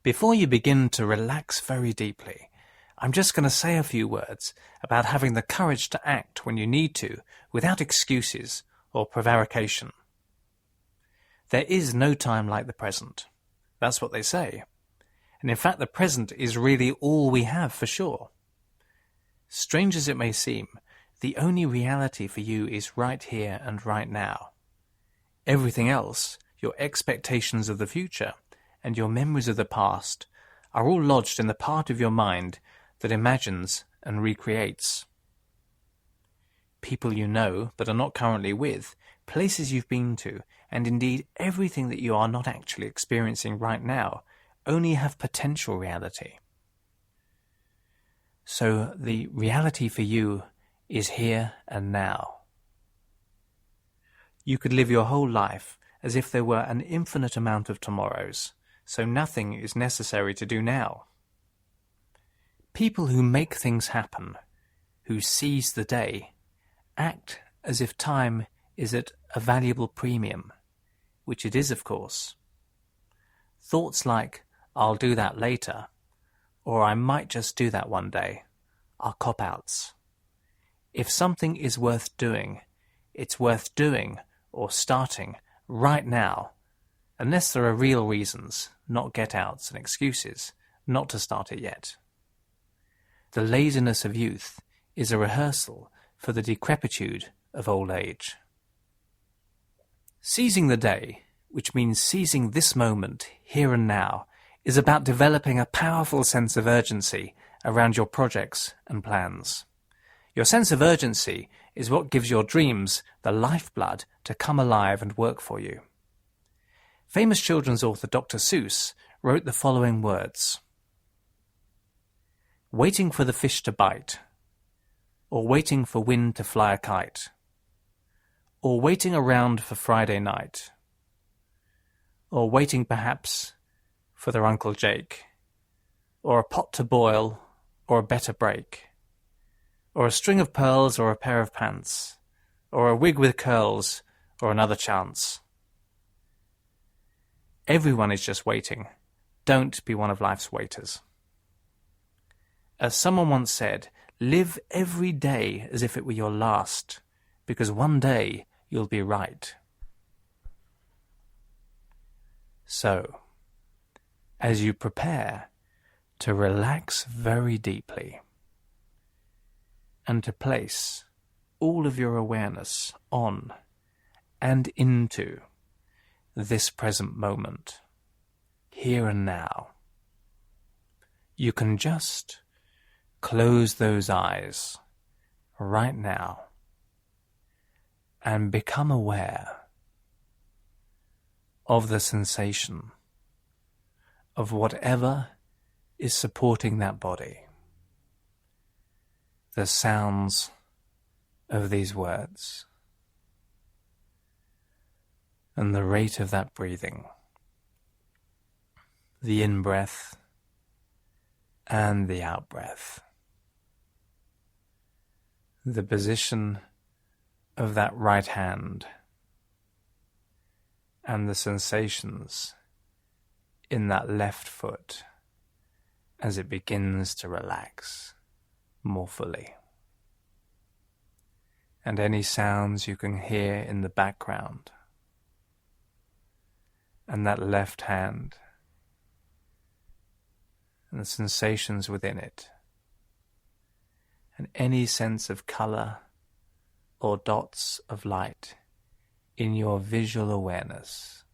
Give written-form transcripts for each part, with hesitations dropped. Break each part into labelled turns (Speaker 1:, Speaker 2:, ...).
Speaker 1: Before you begin to relax very deeply, I'm just going to say a few words about having the courage to act when you need to, without excuses or prevarication. There is no time like the present. That's what they say. And in fact, the present is really all we have for sure. Strange as it may seem, the only reality for you is right here and right now. Everything else, your expectations of the future and your memories of the past, are all lodged in the part of your mind that imagines and recreates. People you know but are not currently with, places you've been to, and indeed everything that you are not actually experiencing right now, only have potential reality. So the reality for you is here and now. You could live your whole life as if there were an infinite amount of tomorrows, so nothing is necessary to do now. People who make things happen, who seize the day, act as if time is at a valuable premium, which it is, of course. Thoughts like, "I'll do that later," or "I might just do that one day," are cop-outs. If something is worth doing, it's worth doing or starting right now, unless there are real reasons, not get-outs and excuses, not to start it yet. The laziness of youth is a rehearsal for the decrepitude of old age. Seizing the day, which means seizing this moment, here and now, is about developing a powerful sense of urgency around your projects and plans. Your sense of urgency is what gives your dreams the lifeblood to come alive and work for you. Famous children's author Dr. Seuss wrote the following words: "Waiting for the fish to bite, or waiting for wind to fly a kite, or waiting around for Friday night, or waiting perhaps for their Uncle Jake, or a pot to boil, or a better break, or a string of pearls, or a pair of pants, or a wig with curls, or another chance. Everyone is just waiting. Don't be one of life's waiters." As someone once said, live every day as if it were your last, because one day you'll be right. So, as you prepare to relax very deeply and to place all of your awareness on and into this present moment, here and now, you can just close those eyes right now and become aware of the sensation of whatever is supporting that body. The sounds of these words and the rate of that breathing, the in-breath and the out-breath, the position of that right hand and the sensations in that left foot as it begins to relax more fully, and any sounds you can hear in the background, and that left hand and the sensations within it, and any sense of color or dots of light in your visual awareness.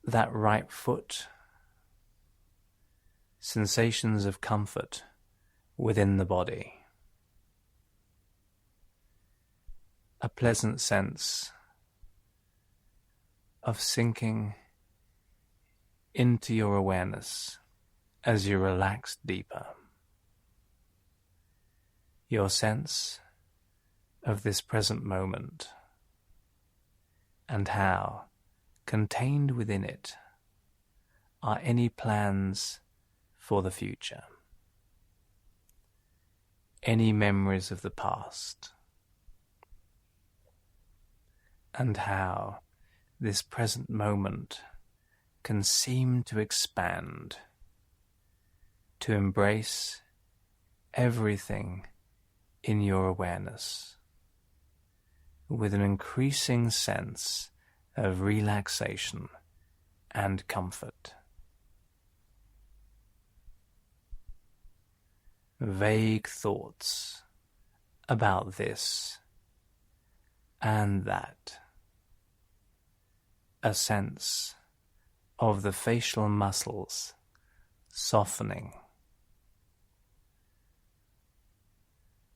Speaker 1: That right foot, sensations of comfort within the body, a pleasant sense of sinking into your awareness as you relax deeper. Your sense of this present moment and how, contained within it, are any plans for the future, any memories of the past, and how this present moment can seem to expand, to embrace everything in your awareness with an increasing sense of relaxation and comfort. Vague thoughts about this and that, a sense of the facial muscles softening,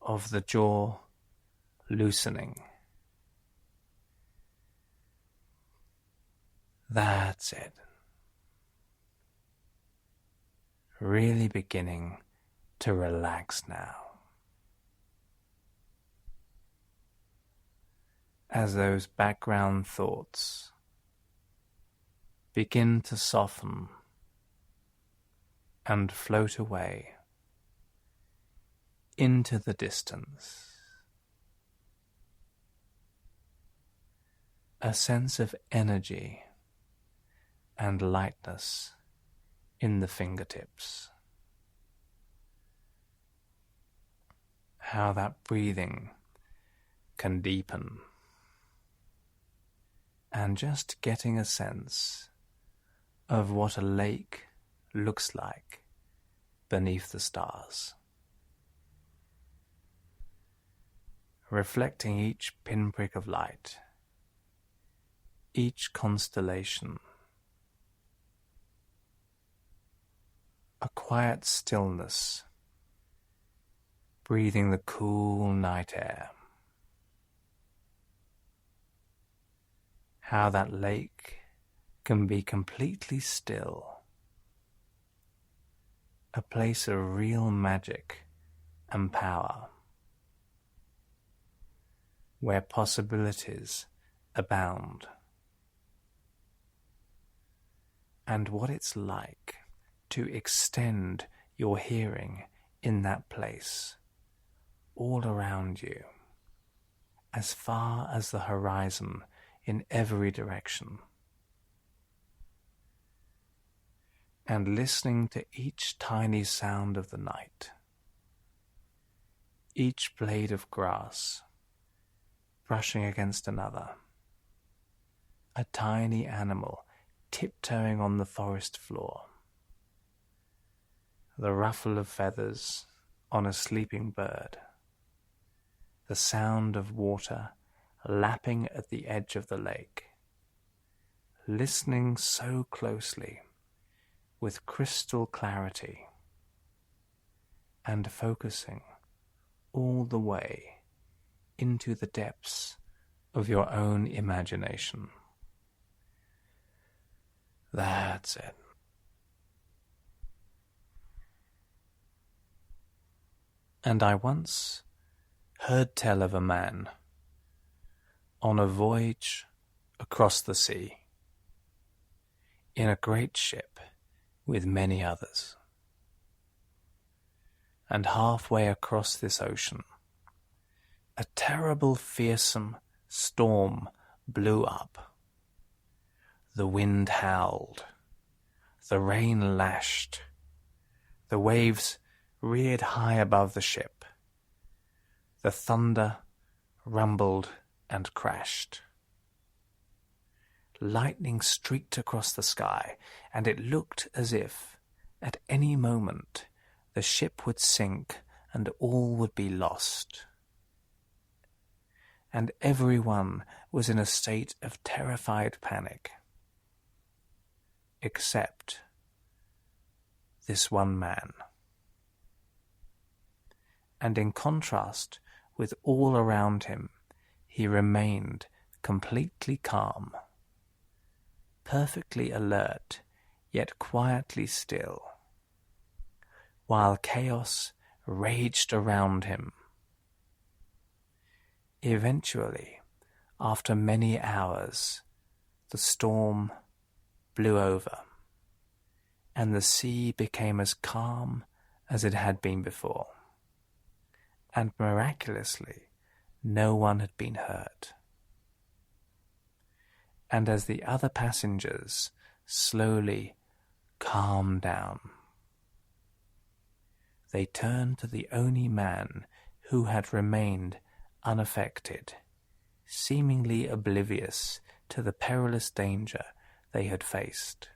Speaker 1: of the jaw loosening. That's it. Really beginning to relax now. As those background thoughts begin to soften and float away into the distance, a sense of energy and lightness in the fingertips. How that breathing can deepen, and just getting a sense of what a lake looks like beneath the stars. Reflecting each pinprick of light, each constellation, a quiet stillness, breathing the cool night air. How that lake can be completely still, a place of real magic and power, where possibilities abound, and what it's like to extend your hearing in that place, all around you, as far as the horizon in every direction, and listening to each tiny sound of the night, each blade of grass brushing against another, a tiny animal tiptoeing on the forest floor, the ruffle of feathers on a sleeping bird, the sound of water lapping at the edge of the lake, listening so closely with crystal clarity and focusing all the way into the depths of your own imagination. That's it. And I once heard tell of a man on a voyage across the sea, in a great ship with many others. And halfway across this ocean, a terrible, fearsome storm blew up. The wind howled, the rain lashed, the waves reared high above the ship, the thunder rumbled and crashed. Lightning streaked across the sky, and it looked as if, at any moment, the ship would sink and all would be lost. And everyone was in a state of terrified panic, except this one man. And in contrast with all around him, he remained completely calm, perfectly alert, yet quietly still, while chaos raged around him. Eventually, after many hours, the storm blew over, and the sea became as calm as it had been before, and miraculously, no one had been hurt. And as the other passengers slowly calm down. They turned to the only man who had remained unaffected, seemingly oblivious to the perilous danger they had faced.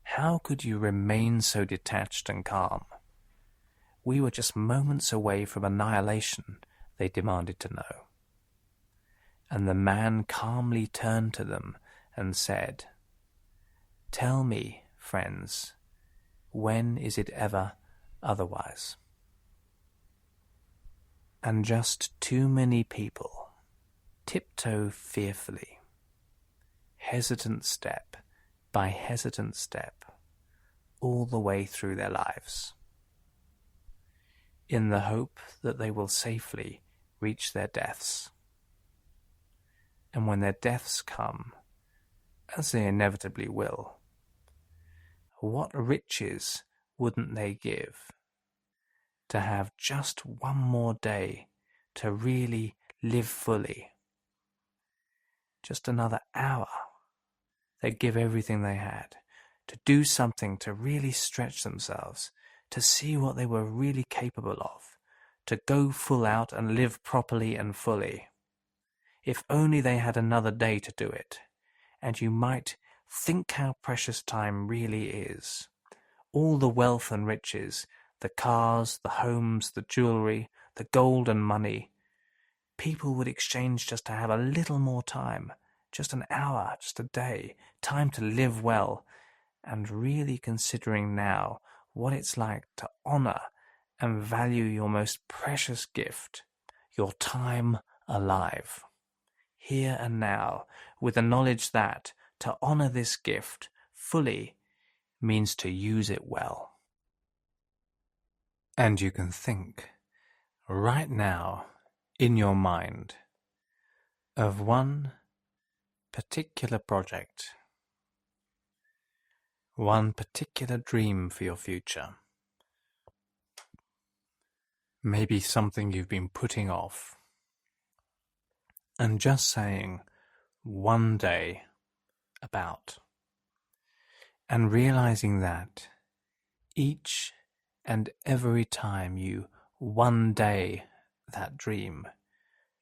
Speaker 1: How could you remain so detached and calm? We were just moments away from annihilation, they demanded to know. And the man calmly turned to them and said, "Tell me, friends, when is it ever otherwise?" And just too many people tiptoe fearfully, hesitant step by hesitant step, all the way through their lives, in the hope that they will safely reach their deaths. And when their deaths come, as they inevitably will, what riches wouldn't they give to have just one more day to really live fully? Just another hour. They'd give everything they had to do something to really stretch themselves, to see what they were really capable of, to go full out and live properly and fully. If only they had another day to do it. And you might think how precious time really is. All the wealth and riches, the cars, the homes, the jewelry, the gold and money, people would exchange just to have a little more time, just an hour, just a day, time to live well, and really considering now what it's like to honor and value your most precious gift, your time alive, here and now, with the knowledge that to honor this gift fully means to use it well. And you can think right now in your mind of one particular project, one particular dream for your future, maybe something you've been putting off, and just saying one day about, and realizing that each and every time you one day that dream,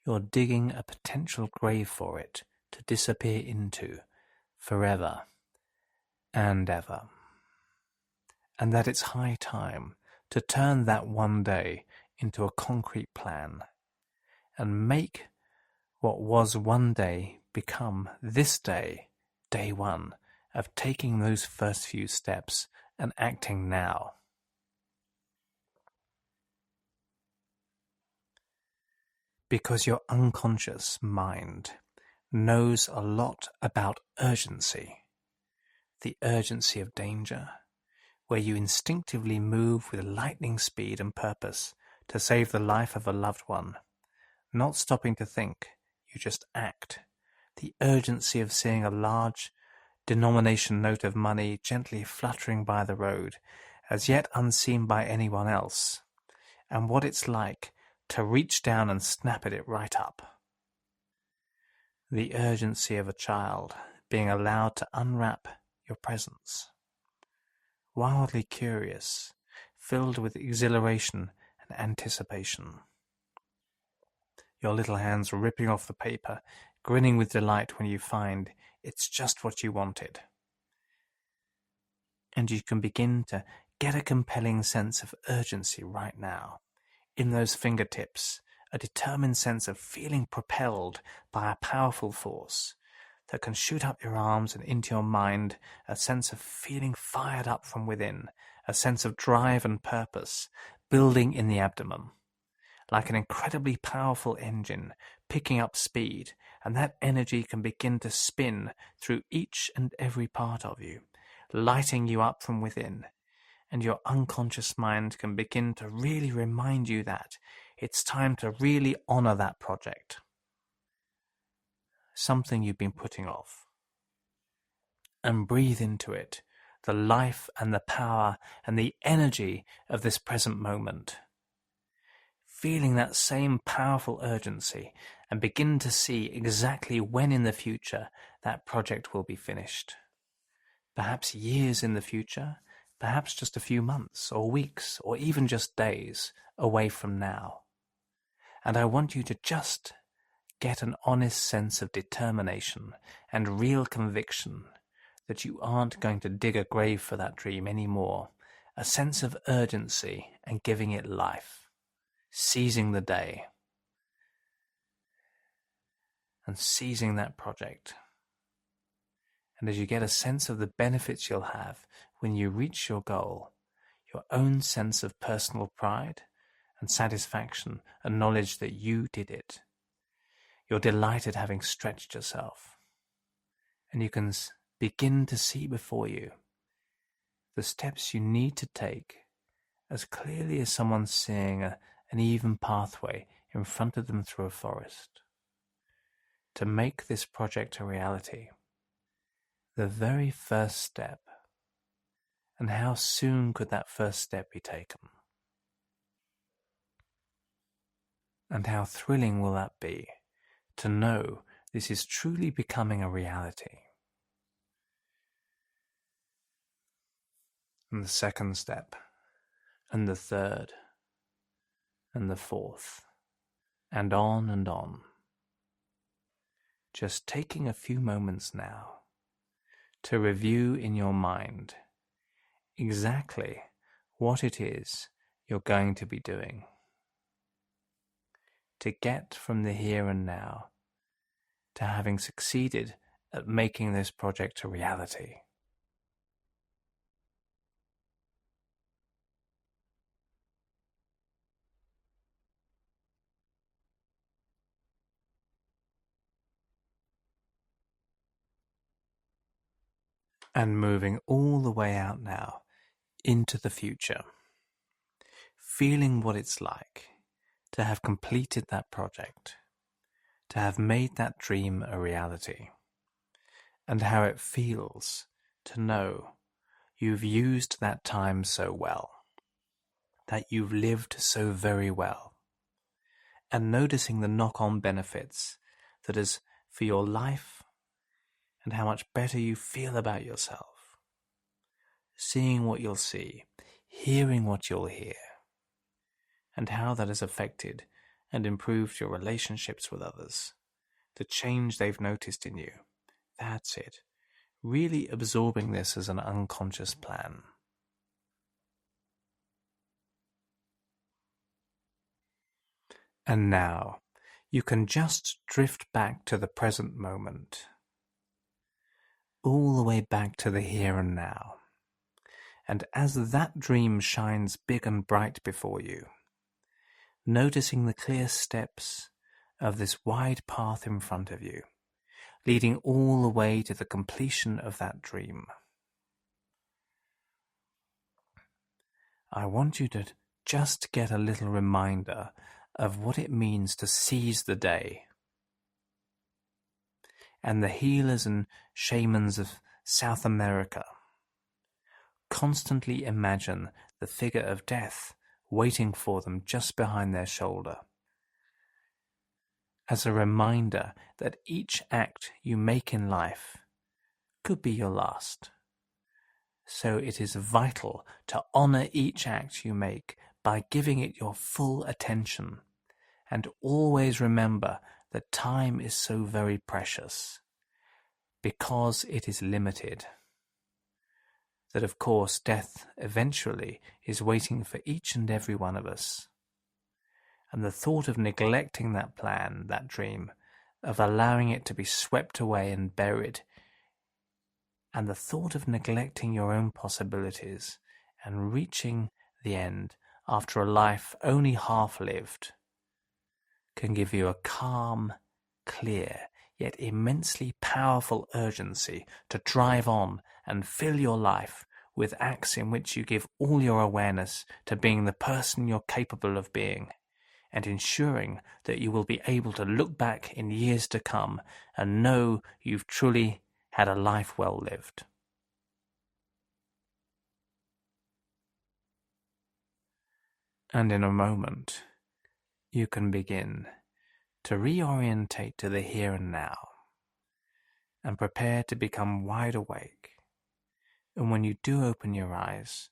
Speaker 1: you're digging a potential grave for it to disappear into forever and ever. And that it's high time to turn that one day into a concrete plan and make what was one day become this day, day one, of taking those first few steps and acting now. Because your unconscious mind knows a lot about urgency, the urgency of danger, where you instinctively move with lightning speed and purpose to save the life of a loved one, not stopping to think, you just act. The urgency of seeing a large denomination note of money gently fluttering by the road, as yet unseen by anyone else, and what it's like to reach down and snap at it right up. The urgency of a child being allowed to unwrap your presents, wildly curious, filled with exhilaration and anticipation. Your little hands ripping off the paper, grinning with delight when you find it's just what you wanted. And you can begin to get a compelling sense of urgency right now. In those fingertips, a determined sense of feeling propelled by a powerful force that can shoot up your arms and into your mind, a sense of feeling fired up from within, a sense of drive and purpose building in the abdomen, like an incredibly powerful engine picking up speed, and that energy can begin to spin through each and every part of you, lighting you up from within. And your unconscious mind can begin to really remind you that it's time to really honor that project, something you've been putting off, and breathe into it the life and the power and the energy of this present moment. feeling that same powerful urgency, and begin to see exactly when in the future that project will be finished. Perhaps years in the future, perhaps just a few months or weeks or even just days away from now. And I want you to just get an honest sense of determination and real conviction that you aren't going to dig a grave for that dream anymore. A sense of urgency and giving it life, seizing the day and seizing that project. And as you get a sense of the benefits you'll have when you reach your goal, your own sense of personal pride and satisfaction and knowledge that you did it, you're delighted having stretched yourself. And you can begin to see before you the steps you need to take as clearly as someone seeing an even pathway in front of them through a forest to make this project a reality. The very first step. And how soon could that first step be taken? And how thrilling will that be to know this is truly becoming a reality? And the second step, and the third, and the fourth, and on and on. Just taking a few moments now to review in your mind exactly what it is you're going to be doing to get from the here and now to having succeeded at making this project a reality. And moving all the way out now into the future, feeling what it's like to have completed that project, to have made that dream a reality, and how it feels to know you've used that time so well, that you've lived so very well, and noticing the knock-on benefits that is for your life and how much better you feel about yourself, seeing what you'll see, hearing what you'll hear, and how that has affected and improved your relationships with others, the change they've noticed in you. That's it. Really absorbing this as an unconscious plan. And now, you can just drift back to the present moment, all the way back to the here and now. And as that dream shines big and bright before you, noticing the clear steps of this wide path in front of you, leading all the way to the completion of that dream, I want you to just get a little reminder of what it means to seize the day. And the healers and shamans of South America constantly imagine the figure of death waiting for them just behind their shoulder, as a reminder that each act you make in life could be your last. So it is vital to honor each act you make by giving it your full attention, and always remember that time is so very precious, because it is limited. That of course death eventually is waiting for each and every one of us. And the thought of neglecting that plan, that dream, of allowing it to be swept away and buried, and the thought of neglecting your own possibilities and reaching the end after a life only half lived, can give you a calm, clear, yet immensely powerful urgency to drive on and fill your life with acts in which you give all your awareness to being the person you're capable of being, and ensuring that you will be able to look back in years to come and know you've truly had a life well lived. And in a moment, you can begin to reorientate to the here and now and prepare to become wide awake. And when you do open your eyes,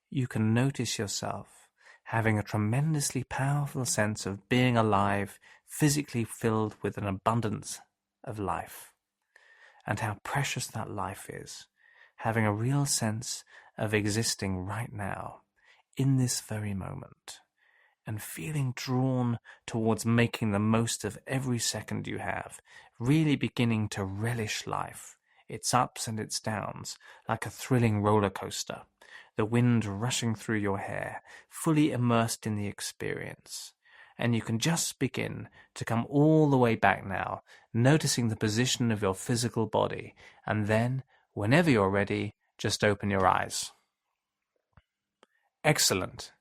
Speaker 1: you can notice yourself having a tremendously powerful sense of being alive, physically filled with an abundance of life, and how precious that life is, having a real sense of existing right now, in this very moment, and feeling drawn towards making the most of every second you have, really beginning to relish life, its ups and its downs, like a thrilling roller coaster, the wind rushing through your hair, fully immersed in the experience. And you can just begin to come all the way back now, noticing the position of your physical body, and then, whenever you're ready, just open your eyes. Excellent.